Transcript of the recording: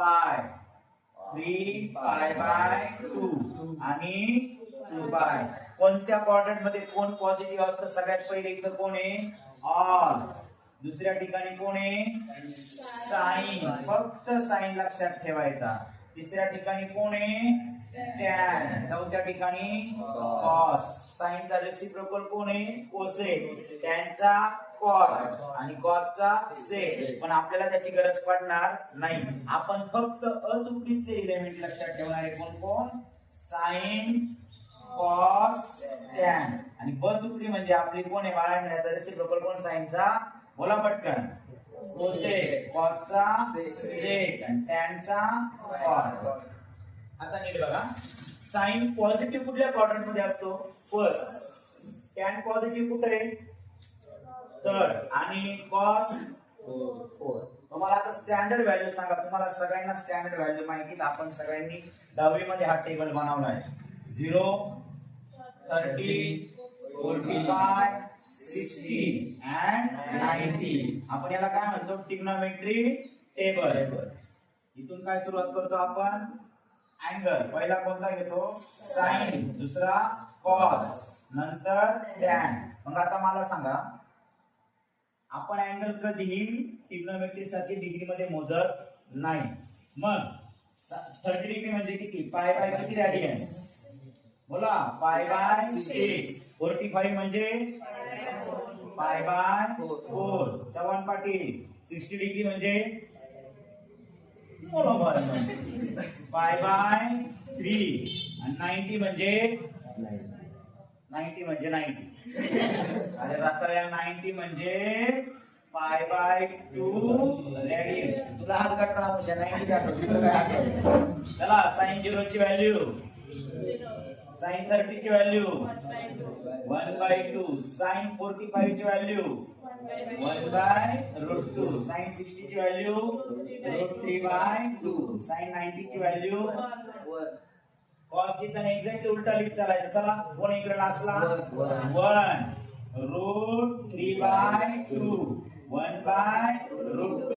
पाय 3 pi by 2 आणि 2 पाय. कोणत्या क्वाड्रंट मध्ये कोण पॉझिटिव्ह असतं? सगळ्यात पहिले इथं कोण आहे? ऑल. दुसऱ्या ठिकाणी कोण आहे? साइन. फक्त साइन लक्षात ठेवायचा. तिसऱ्या ठिकाणी कोण आहे? टॅन. चौथ्या ठिकाणी कॉस. साइनचा रेसिप्रोकल कोण आहे? कोसेक. टॅनचा कॉट आणि कॉसचा सेक. पण आपल्याला त्याची गरज पडणार नाही. आपण फक्त अतुकडीतले एलिमेंट लक्षात ठेवणारे कोण कोण? Sine, cos, tan. आणि बतुकडी म्हणजे आपली कोण आहे बाळांनो? याचा रेसिप्रोकल कोण? साइनचा. बोला पटकन. कोसेक. कॉसचा सेक आणि टॅनचा कॉट. आता नीट बघा. साइन पॉझिटिव्ह कुठल्या क्वाड्रंट मध्ये असतो? फर्स्ट. टॅन पॉझिटिव्ह कुठे आहे? थर्ड. आणि कॉस फोर्थ. तुम्हाला आता स्टँडर्ड व्हॅल्यू सांगा. तुम्हाला सगळ्यांना स्टँडर्ड व्हॅल्यू माहिती. आपण सगळ्यांनी 10वी मध्ये हा टेबल बनवला आहे. 0, 30, 45, 60 and 90. आपण याला काय म्हणतो? Trigonometry table. इथून काय सुरुवात करतो आपण? अँगल. पहिला कोणता घेतो? साइन. दुसरा कॉस. नंतर टॅन. मग आता मला सांगा, आपण अँगल कधीही ट्रिग्नोमेट्री साठी डिग्री मध्ये मोजत नाही. मग 30 डिग्री म्हणजे किती? पाय बाय किती रेडियन? बोला. Pi by 6. 45 म्हणजे pi by 4. Chavan Patil. 60 degree म्हणजे पाय बाय 3. आणि 90 म्हणजे 90. अरे रात्र 90 म्हणजे पाय बाय 2 रेडियन. तुला आज कटरा म्हणजे 90 काढतो. दुसरं काय आठवतं? चला. साइन 0 ची व्हॅल्यू, साइन 30 ची व्हॅल्यू 1/2. साइन 45 ची व्हॅल्यू 1/√2. साइन 60 ची व्हॅल्यू √3/2. साइन 90 ची व्हॅल्यू 1. कॉस ची तर एक्झॅक्टली उलटा लिहित चालायचं. चला. कोण इकडे लास्टला? 1 √3/2. 1/√2.